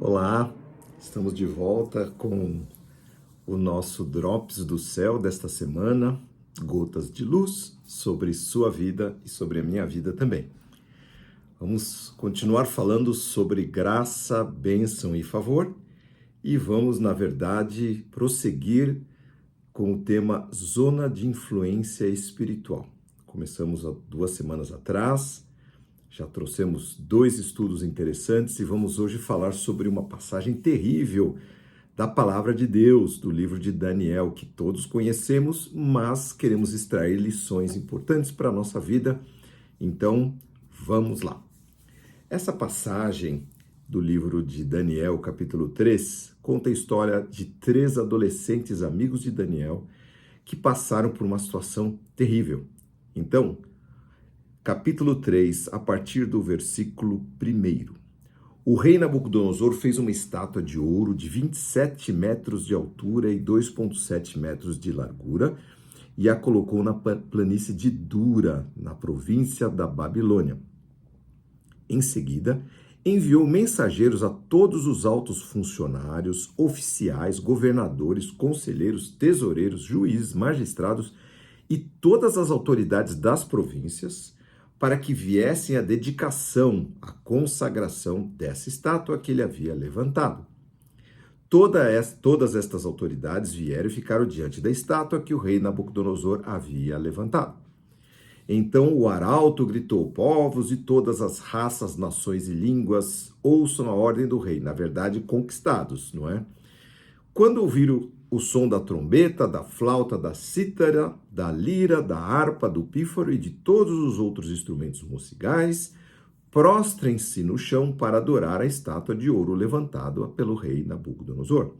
Olá, estamos de volta com o nosso Drops do Céu desta semana, gotas de luz sobre sua vida e sobre a minha vida também. Vamos continuar falando sobre graça, bênção e favor e vamos, na verdade, prosseguir com o tema Zona de Influência Espiritual. Começamos há 2 semanas atrás. Já trouxemos 2 estudos interessantes e vamos hoje falar sobre uma passagem terrível da palavra de Deus, do livro de Daniel, que todos conhecemos, mas queremos extrair lições importantes para a nossa vida. Então, vamos lá. Essa passagem do livro de Daniel, capítulo 3, conta a história de 3 adolescentes amigos de Daniel que passaram por uma situação terrível. Então, capítulo 3, a partir do versículo 1. O rei Nabucodonosor fez uma estátua de ouro de 27 metros de altura e 2,7 metros de largura e a colocou na planície de Dura, na província da Babilônia. Em seguida, enviou mensageiros a todos os altos funcionários, oficiais, governadores, conselheiros, tesoureiros, juízes, magistrados e todas as autoridades das províncias para que viessem a dedicação, a consagração dessa estátua que ele havia levantado. Todas estas autoridades vieram e ficaram diante da estátua que o rei Nabucodonosor havia levantado. Então o arauto gritou: povos de todas as raças, nações e línguas, ouçam a ordem do rei, na verdade conquistados, não é? Quando ouviram o som da trombeta, da flauta, da cítara, da lira, da harpa, do pífaro e de todos os outros instrumentos musicais, prostrem-se no chão para adorar a estátua de ouro levantada pelo rei Nabucodonosor.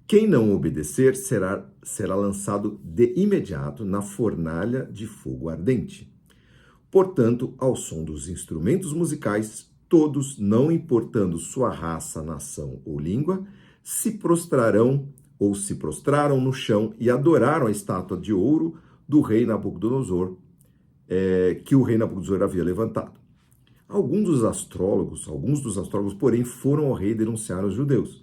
Quem não obedecer será lançado de imediato na fornalha de fogo ardente. Portanto, ao som dos instrumentos musicais, todos, não importando sua raça, nação ou língua, se prostraram no chão e adoraram a estátua de ouro do rei Nabucodonosor, que o rei Nabucodonosor havia levantado. Alguns dos astrólogos, porém, foram ao rei denunciar os judeus.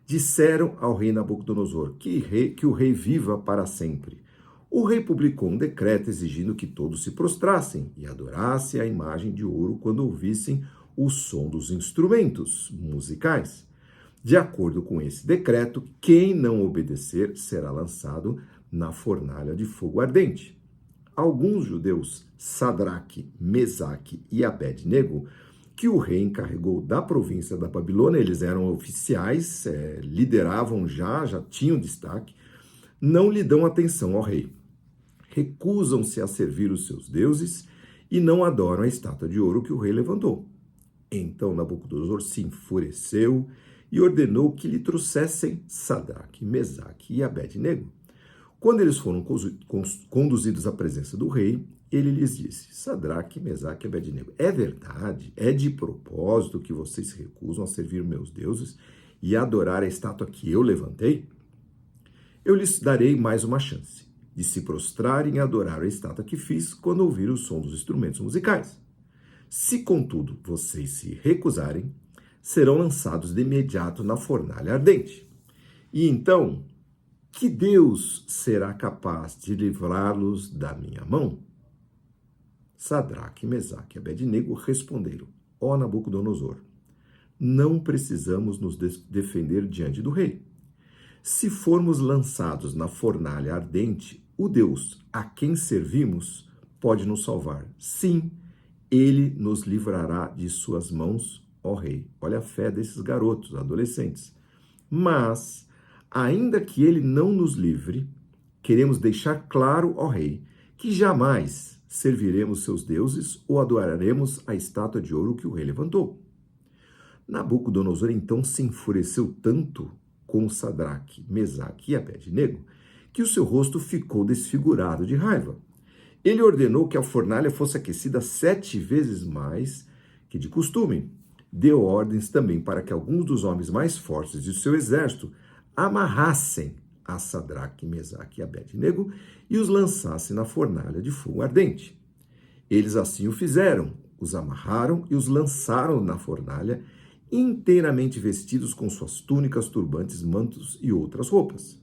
Disseram ao rei Nabucodonosor que o rei viva para sempre. O rei publicou um decreto exigindo que todos se prostrassem e adorassem a imagem de ouro quando ouvissem o som dos instrumentos musicais. De acordo com esse decreto, quem não obedecer será lançado na fornalha de fogo ardente. Alguns judeus, Sadraque, Mesaque e Abed-nego, que o rei encarregou da província da Babilônia, eles eram oficiais, lideravam já tinham destaque, não lhe dão atenção ao rei. Recusam-se a servir os seus deuses e não adoram a estátua de ouro que o rei levantou. Então Nabucodonosor se enfureceu e ordenou que lhe trouxessem Sadraque, Mesaque e Abed-nego. Quando eles foram conduzidos à presença do rei, ele lhes disse: Sadraque, Mesaque e Abed-nego, é verdade, é de propósito que vocês se recusam a servir meus deuses e a adorar a estátua que eu levantei? Eu lhes darei mais uma chance de se prostrarem e adorar a estátua que fiz quando ouvirem o som dos instrumentos musicais. Se, contudo, vocês se recusarem, serão lançados de imediato na fornalha ardente. E então, que Deus será capaz de livrá-los da minha mão? Sadraque, Mesaque e Abed-nego responderam: ó Nabucodonosor, não precisamos nos defender diante do rei. Se formos lançados na fornalha ardente, o Deus a quem servimos pode nos salvar. Sim, ele nos livrará de suas mãos, ó rei. Olha a fé desses garotos, adolescentes. Mas, ainda que ele não nos livre, queremos deixar claro, ó rei, que jamais serviremos seus deuses ou adoraremos a estátua de ouro que o rei levantou. Nabucodonosor então se enfureceu tanto com Sadraque, Mesaque e Abed-nego que o seu rosto ficou desfigurado de raiva. Ele ordenou que a fornalha fosse aquecida 7 vezes mais que de costume. Deu ordens também para que alguns dos homens mais fortes de seu exército amarrassem a Sadraque, Mesaque e Abed-nego e os lançassem na fornalha de fogo ardente. Eles assim o fizeram, os amarraram e os lançaram na fornalha inteiramente vestidos com suas túnicas, turbantes, mantos e outras roupas.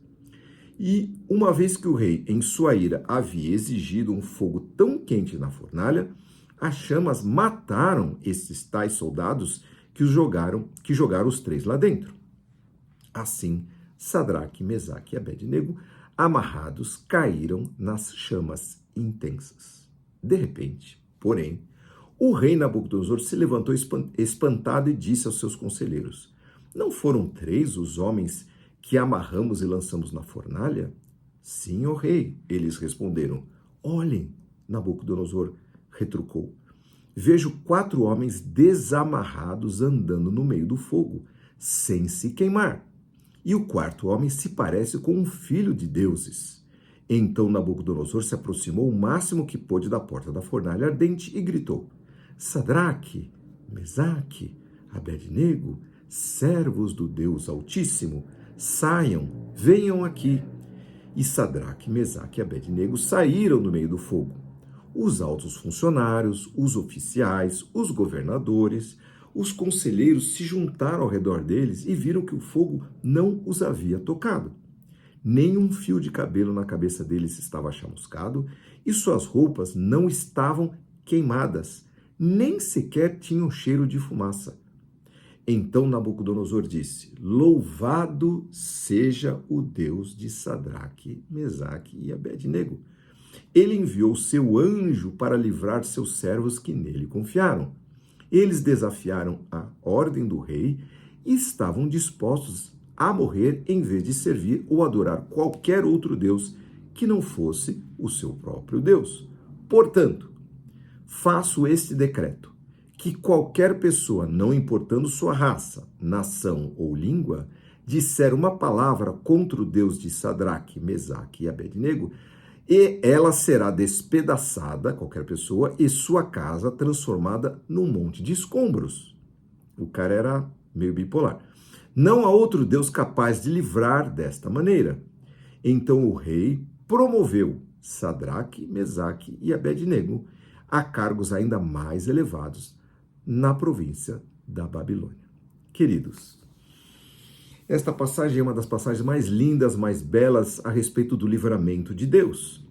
E, uma vez que o rei, em sua ira, havia exigido um fogo tão quente na fornalha, as chamas mataram esses tais soldados que jogaram os três lá dentro. Assim, Sadraque, Mesaque e Abednego, amarrados, caíram nas chamas intensas. De repente, porém, o rei Nabucodonosor se levantou espantado e disse aos seus conselheiros: Não foram 3 os homens que amarramos e lançamos na fornalha? Sim, ó rei, eles responderam. Olhem, Nabucodonosor retrucou. Vejo 4 homens desamarrados andando no meio do fogo, sem se queimar. E o 4º homem se parece com um filho de deuses. Então Nabucodonosor se aproximou o máximo que pôde da porta da fornalha ardente e gritou: Sadraque, Mesaque, Abednego, servos do Deus Altíssimo, saiam, venham aqui. E Sadraque, Mesaque e Abednego saíram do meio do fogo. Os altos funcionários, os oficiais, os governadores, os conselheiros se juntaram ao redor deles e viram que o fogo não os havia tocado. Nenhum fio de cabelo na cabeça deles estava chamuscado e suas roupas não estavam queimadas, nem sequer tinham cheiro de fumaça. Então Nabucodonosor disse: Louvado seja o Deus de Sadraque, Mesaque e Abednego. Ele enviou seu anjo para livrar seus servos que nele confiaram. Eles desafiaram a ordem do rei e estavam dispostos a morrer em vez de servir ou adorar qualquer outro Deus que não fosse o seu próprio Deus. Portanto, faço este decreto, que qualquer pessoa, não importando sua raça, nação ou língua, disser uma palavra contra o Deus de Sadraque, Mesaque e Abednego, e ela será despedaçada, qualquer pessoa, e sua casa transformada num monte de escombros. O cara era meio bipolar. Não há outro Deus capaz de livrar desta maneira. Então o rei promoveu Sadraque, Mesaque e Abednego a cargos ainda mais elevados na província da Babilônia. Queridos, esta passagem é uma das passagens mais lindas, mais belas a respeito do livramento de Deus.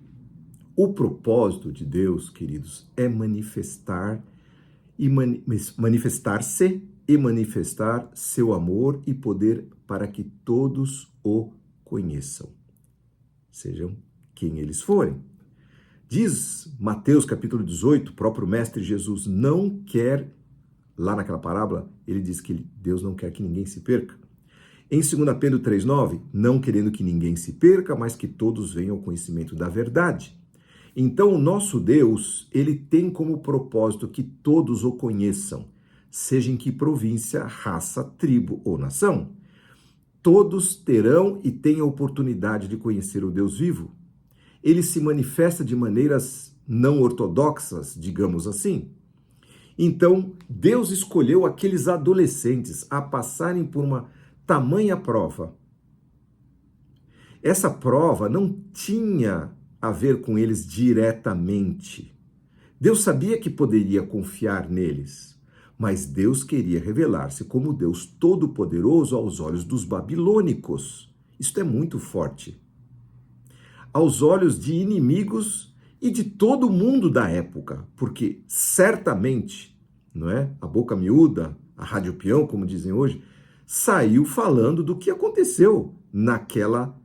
O propósito de Deus, queridos, é manifestar e manifestar-se e manifestar seu amor e poder para que todos o conheçam, sejam quem eles forem. Diz Mateus capítulo 18, o próprio Mestre Jesus não quer, lá naquela parábola, ele diz que Deus não quer que ninguém se perca. Em 2 Pedro 3,9, não querendo que ninguém se perca, mas que todos venham ao conhecimento da verdade. Então, o nosso Deus, ele tem como propósito que todos o conheçam, seja em que província, raça, tribo ou nação. Todos terão e têm a oportunidade de conhecer o Deus vivo. Ele se manifesta de maneiras não ortodoxas, digamos assim. Então, Deus escolheu aqueles adolescentes a passarem por uma tamanha prova. Essa prova não tinha a ver com eles diretamente. Deus sabia que poderia confiar neles, mas Deus queria revelar-se como Deus Todo-Poderoso aos olhos dos babilônicos. Isto é muito forte. Aos olhos de inimigos e de todo mundo da época, porque certamente, não é? A boca miúda, a rádio peão, como dizem hoje, saiu falando do que aconteceu naquela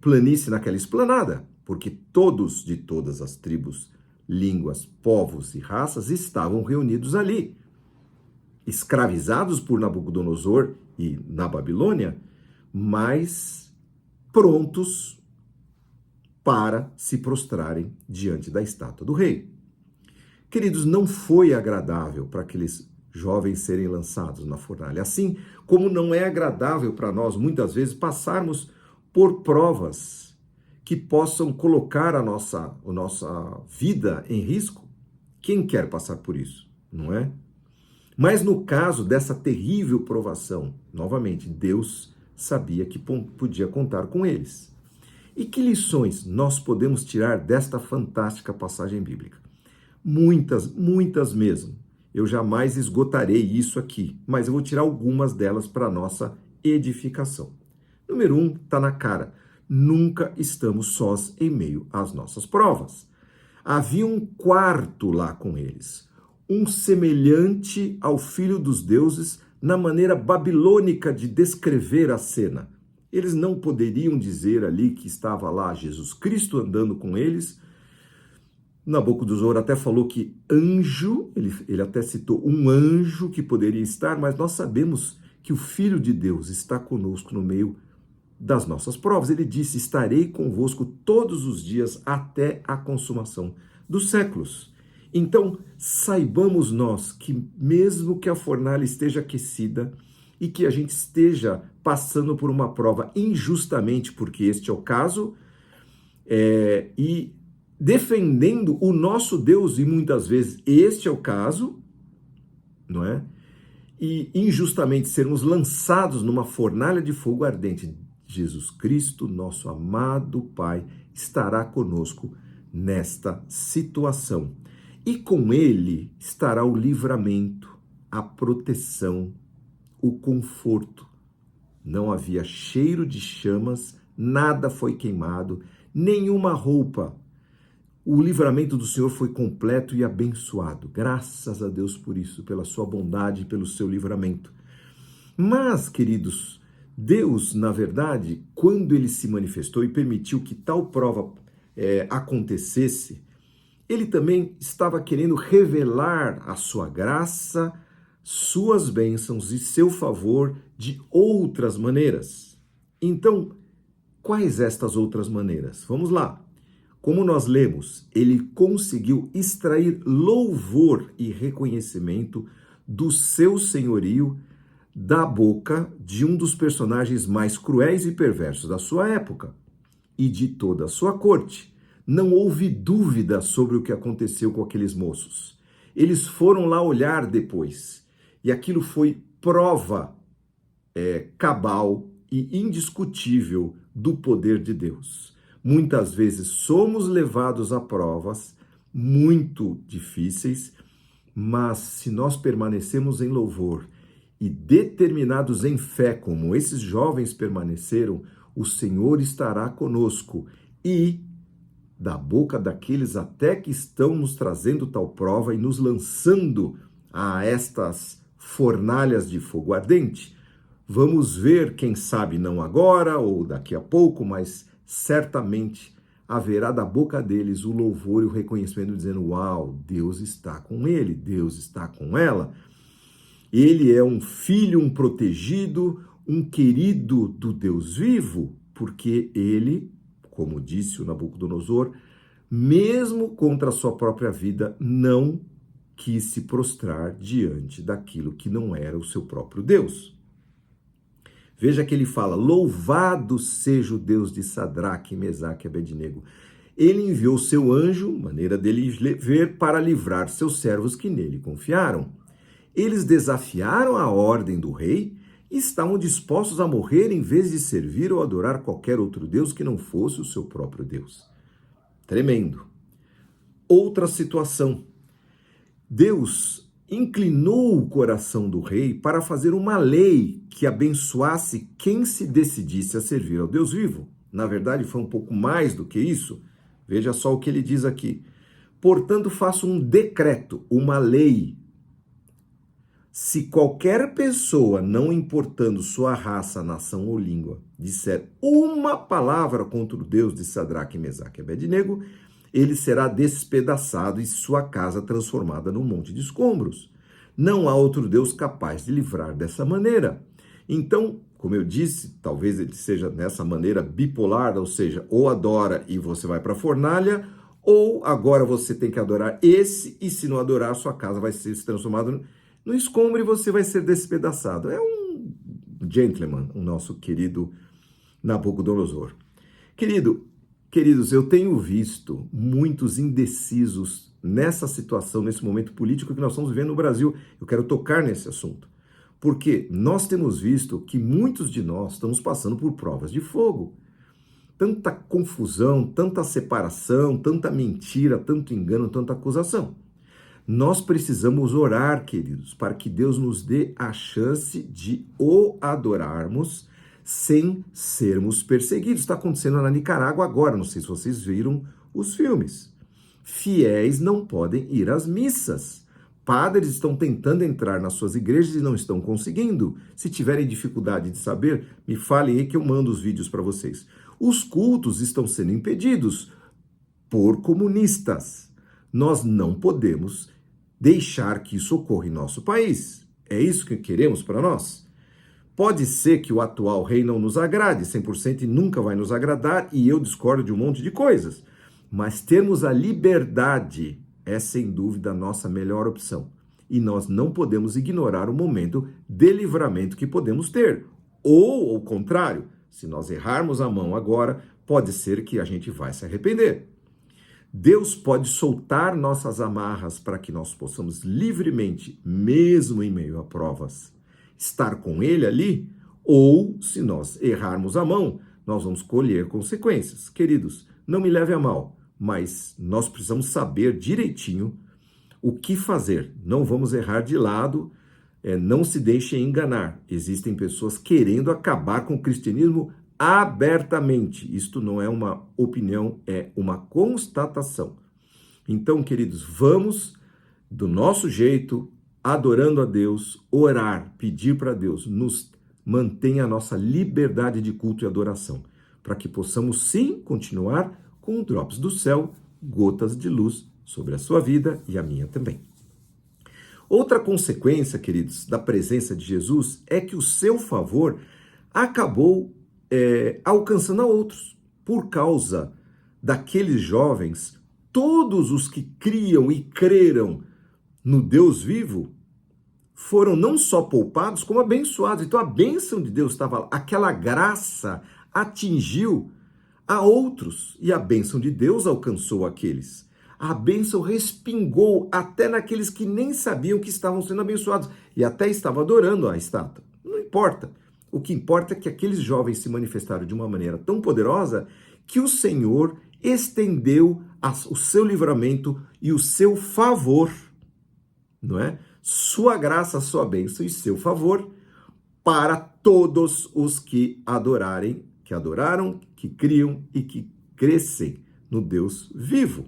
planície, naquela esplanada, porque todos de todas as tribos, línguas, povos e raças estavam reunidos ali, escravizados por Nabucodonosor e na Babilônia, mas prontos para se prostrarem diante da estátua do rei. Queridos, não foi agradável para aqueles jovens serem lançados na fornalha, assim como não é agradável para nós, muitas vezes, passarmos por provas que possam colocar a nossa vida em risco. Quem quer passar por isso, não é? Mas no caso dessa terrível provação, novamente, Deus sabia que podia contar com eles. E que lições nós podemos tirar desta fantástica passagem bíblica? Muitas, muitas mesmo. eu jamais esgotarei isso aqui, mas eu vou tirar algumas delas para nossa edificação. Número 1, está na cara. Nunca estamos sós em meio às nossas provas. Havia um quarto lá com eles, um semelhante ao Filho dos Deuses na maneira babilônica de descrever a cena. Eles não poderiam dizer ali que estava lá Jesus Cristo andando com eles. Nabucodonosor até falou que anjo, ele até citou um anjo que poderia estar, mas nós sabemos que o Filho de Deus está conosco no meio das nossas provas. Ele disse: estarei convosco todos os dias até a consumação dos séculos. Então, saibamos nós que mesmo que a fornalha esteja aquecida e que a gente esteja passando por uma prova injustamente, porque este é o caso, e defendendo o nosso Deus, e muitas vezes este é o caso, não é? E injustamente sermos lançados numa fornalha de fogo ardente, Jesus Cristo, nosso amado Pai, estará conosco nesta situação. E com ele estará o livramento, a proteção, o conforto. Não havia cheiro de chamas, nada foi queimado, nenhuma roupa. O livramento do Senhor foi completo e abençoado. Graças a Deus por isso, pela sua bondade e pelo seu livramento. Mas, queridos, Deus, na verdade, quando ele se manifestou e permitiu que tal prova acontecesse, ele também estava querendo revelar a sua graça, suas bênçãos e seu favor de outras maneiras. Então, quais estas outras maneiras? Vamos lá. Como nós lemos, ele conseguiu extrair louvor e reconhecimento do seu senhorio da boca de um dos personagens mais cruéis e perversos da sua época e de toda a sua corte. Não houve dúvida sobre o que aconteceu com aqueles moços. Eles foram lá olhar depois e aquilo foi prova cabal e indiscutível do poder de Deus. Muitas vezes somos levados a provas muito difíceis, mas se nós permanecemos em louvor e determinados em fé, como esses jovens permaneceram, o Senhor estará conosco e da boca daqueles até que estão nos trazendo tal prova e nos lançando a estas fornalhas de fogo ardente. Vamos ver, quem sabe não agora ou daqui a pouco, mas certamente haverá da boca deles o louvor e o reconhecimento, dizendo: uau, Deus está com ele, Deus está com ela. Ele é um filho, um protegido, um querido do Deus vivo, porque ele, como disse o Nabucodonosor, mesmo contra a sua própria vida, não quis se prostrar diante daquilo que não era o seu próprio Deus. Veja que ele fala: louvado seja o Deus de Sadraque, Mesaque e Abednego. Ele enviou seu anjo, maneira dele ver, para livrar seus servos que nele confiaram. Eles desafiaram a ordem do rei e estavam dispostos a morrer em vez de servir ou adorar qualquer outro Deus que não fosse o seu próprio Deus. Tremendo. Outra situação. Deus inclinou o coração do rei para fazer uma lei que abençoasse quem se decidisse a servir ao Deus vivo. Na verdade, foi um pouco mais do que isso. Veja só o que ele diz aqui. Portanto, faço um decreto, uma lei. Se qualquer pessoa, não importando sua raça, nação ou língua, disser uma palavra contra o Deus de Sadraque, Mesaque e Abednego, ele será despedaçado e sua casa transformada num monte de escombros. Não há outro Deus capaz de livrar dessa maneira. Então, como eu disse, talvez ele seja nessa maneira bipolar, ou seja, ou adora e você vai para a fornalha, ou agora você tem que adorar esse, e se não adorar, sua casa vai ser transformada no escombro e você vai ser despedaçado. É um gentleman, o nosso querido Nabucodonosor. Queridos, eu tenho visto muitos indecisos nessa situação, nesse momento político que nós estamos vivendo no Brasil. Eu quero tocar nesse assunto, porque nós temos visto que muitos de nós estamos passando por provas de fogo. Tanta confusão, tanta separação, tanta mentira, tanto engano, tanta acusação. Nós precisamos orar, queridos, para que Deus nos dê a chance de o adorarmos sem sermos perseguidos. Está acontecendo na Nicarágua agora, não sei se vocês viram os filmes. Fiéis não podem ir às missas. Padres estão tentando entrar nas suas igrejas e não estão conseguindo. Se tiverem dificuldade de saber, me falem aí que eu mando os vídeos para vocês. Os cultos estão sendo impedidos por comunistas. Nós não podemos deixar que isso ocorra em nosso país. É isso que queremos para nós? Pode ser que o atual rei não nos agrade 100% e nunca vai nos agradar, e eu discordo de um monte de coisas. Mas termos a liberdade é, sem dúvida, a nossa melhor opção. E nós não podemos ignorar o momento de livramento que podemos ter. Ou, ao contrário, se nós errarmos a mão agora, pode ser que a gente vai se arrepender. Deus pode soltar nossas amarras para que nós possamos livremente, mesmo em meio a provas, estar com Ele ali, ou, se nós errarmos a mão, nós vamos colher consequências. Queridos, não me leve a mal, mas nós precisamos saber direitinho o que fazer. Não vamos errar de lado, não se deixem enganar. Existem pessoas querendo acabar com o cristianismo abertamente. Isto não é uma opinião, é uma constatação. Então, queridos, vamos do nosso jeito, adorando a Deus, orar, pedir para Deus nos mantenha a nossa liberdade de culto e adoração, para que possamos sim continuar com drops do céu, gotas de luz sobre a sua vida e a minha também. Outra consequência, queridos, da presença de Jesus é que o seu favor acabou alcançando a outros. Por causa daqueles jovens, todos os que criam e creram no Deus vivo foram não só poupados, como abençoados. Então a bênção de Deus estava lá. Aquela graça atingiu a outros e a bênção de Deus alcançou aqueles. A bênção respingou até naqueles que nem sabiam que estavam sendo abençoados e até estavam adorando a estátua. Não importa. O que importa é que aqueles jovens se manifestaram de uma maneira tão poderosa que o Senhor estendeu o seu livramento e o seu favor, não é? Sua graça, sua bênção e seu favor para todos os que adorarem, que adoraram, que criam e que crescem no Deus vivo.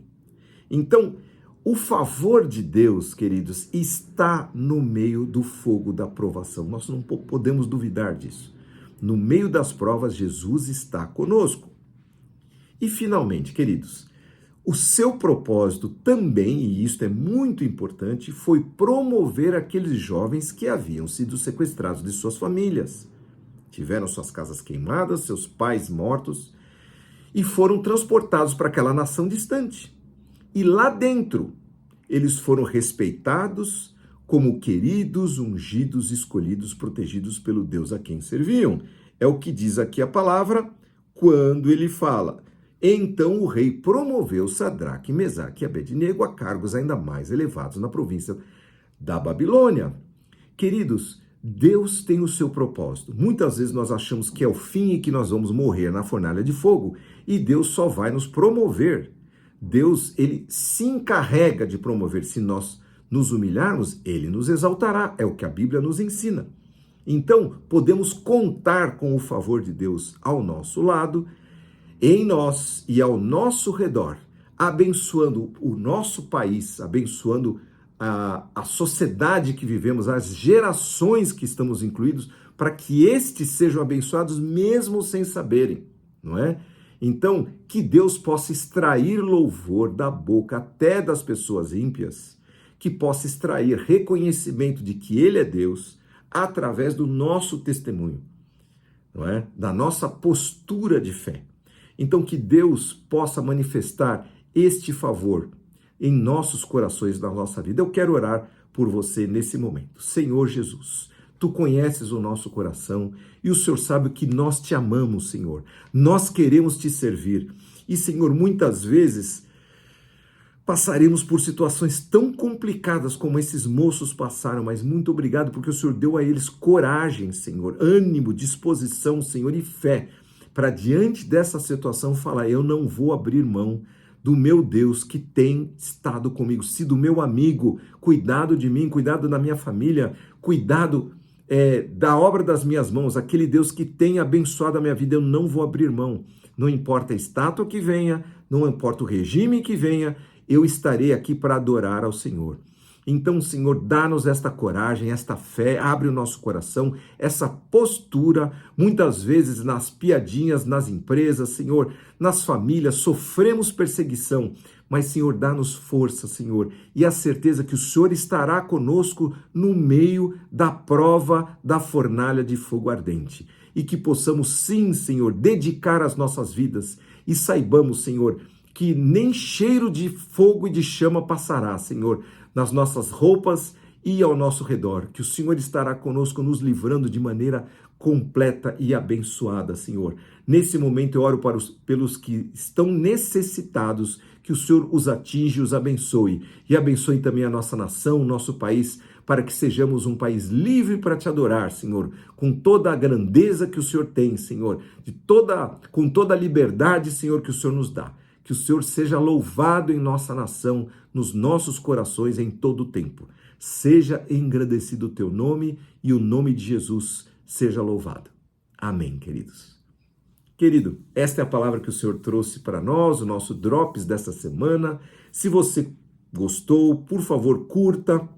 Então, o favor de Deus, queridos, está no meio do fogo da provação. Nós não podemos duvidar disso. No meio das provas, Jesus está conosco. E, finalmente, queridos, o seu propósito também, e isto é muito importante, foi promover aqueles jovens que haviam sido sequestrados de suas famílias. Tiveram suas casas queimadas, seus pais mortos, e foram transportados para aquela nação distante. E lá dentro, eles foram respeitados como queridos, ungidos, escolhidos, protegidos pelo Deus a quem serviam. É o que diz aqui a palavra quando ele fala: então o rei promoveu Sadraque, Mesaque e Abednego a cargos ainda mais elevados na província da Babilônia. Queridos, Deus tem o seu propósito. Muitas vezes nós achamos que é o fim e que nós vamos morrer na fornalha de fogo, e Deus só vai nos promover. Deus, ele se encarrega de promover. Se nós nos humilharmos, ele nos exaltará. É o que a Bíblia nos ensina. Então, podemos contar com o favor de Deus ao nosso lado, em nós e ao nosso redor, abençoando o nosso país, abençoando a sociedade que vivemos, as gerações que estamos incluídos, para que estes sejam abençoados mesmo sem saberem, não é? Então, que Deus possa extrair louvor da boca até das pessoas ímpias, que possa extrair reconhecimento de que Ele é Deus através do nosso testemunho, não é? Da nossa postura de fé. Então, que Deus possa manifestar este favor em nossos corações, na nossa vida. Eu quero orar por você nesse momento. Senhor Jesus, Tu conheces o nosso coração e o Senhor sabe que nós te amamos, Senhor. Nós queremos te servir. E, Senhor, muitas vezes passaremos por situações tão complicadas como esses moços passaram, mas muito obrigado porque o Senhor deu a eles coragem, Senhor, ânimo, disposição, Senhor, e fé para diante dessa situação falar: eu não vou abrir mão do meu Deus que tem estado comigo, sido meu amigo, cuidado de mim, cuidado da minha família, cuidado da obra das minhas mãos, aquele Deus que tem abençoado a minha vida. Eu não vou abrir mão, não importa a estátua que venha, não importa o regime que venha, eu estarei aqui para adorar ao Senhor. Então, Senhor, dá-nos esta coragem, esta fé, abre o nosso coração, essa postura, muitas vezes nas piadinhas, nas empresas, Senhor, nas famílias, sofremos perseguição, mas, Senhor, dá-nos força, Senhor, e a certeza que o Senhor estará conosco no meio da prova da fornalha de fogo ardente. E que possamos, sim, Senhor, dedicar as nossas vidas e saibamos, Senhor, que nem cheiro de fogo e de chama passará, Senhor, nas nossas roupas e ao nosso redor, que o Senhor estará conosco, nos livrando de maneira completa e abençoada, Senhor. Nesse momento eu oro pelos que estão necessitados, que o Senhor os atinge, os abençoe, e abençoe também a nossa nação, o nosso país, para que sejamos um país livre para te adorar, Senhor, com toda a grandeza que o Senhor tem, Senhor, com toda a liberdade, Senhor, que o Senhor nos dá. Que o Senhor seja louvado em nossa nação, nos nossos corações em todo o tempo. Seja engrandecido o teu nome e o nome de Jesus seja louvado. Amém, queridos. Querido, esta é a palavra que o Senhor trouxe para nós, o nosso Drops desta semana. Se você gostou, por favor, curta.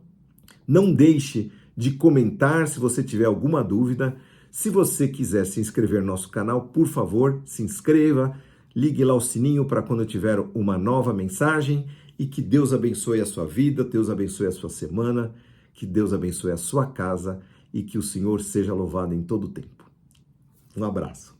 Não deixe de comentar se você tiver alguma dúvida. Se você quiser se inscrever no nosso canal, por favor, se inscreva. Ligue lá o sininho para quando eu tiver uma nova mensagem, e que Deus abençoe a sua vida, Deus abençoe a sua semana, que Deus abençoe a sua casa e que o Senhor seja louvado em todo o tempo. Um abraço.